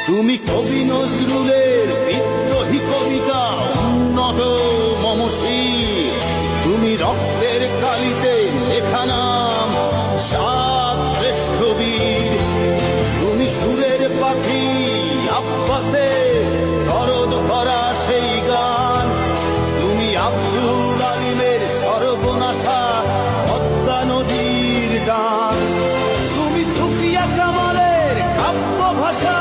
তুমি কবি নজরুলের বিদ্রোহী কবিতা উন্নত মমশির, তুমি রক্তের কালিতে লেখা নাম সাত শ্রেষ্ঠ বীর। তুমি সুরের পাখি আব্বাসে দরদ ভরা সেই গান, তুমি আব্দুল আলিমের সর্বনাশা পদ্মা নদীর ডান, তুমি সুফিয়া কামালের কাব্য ভাষা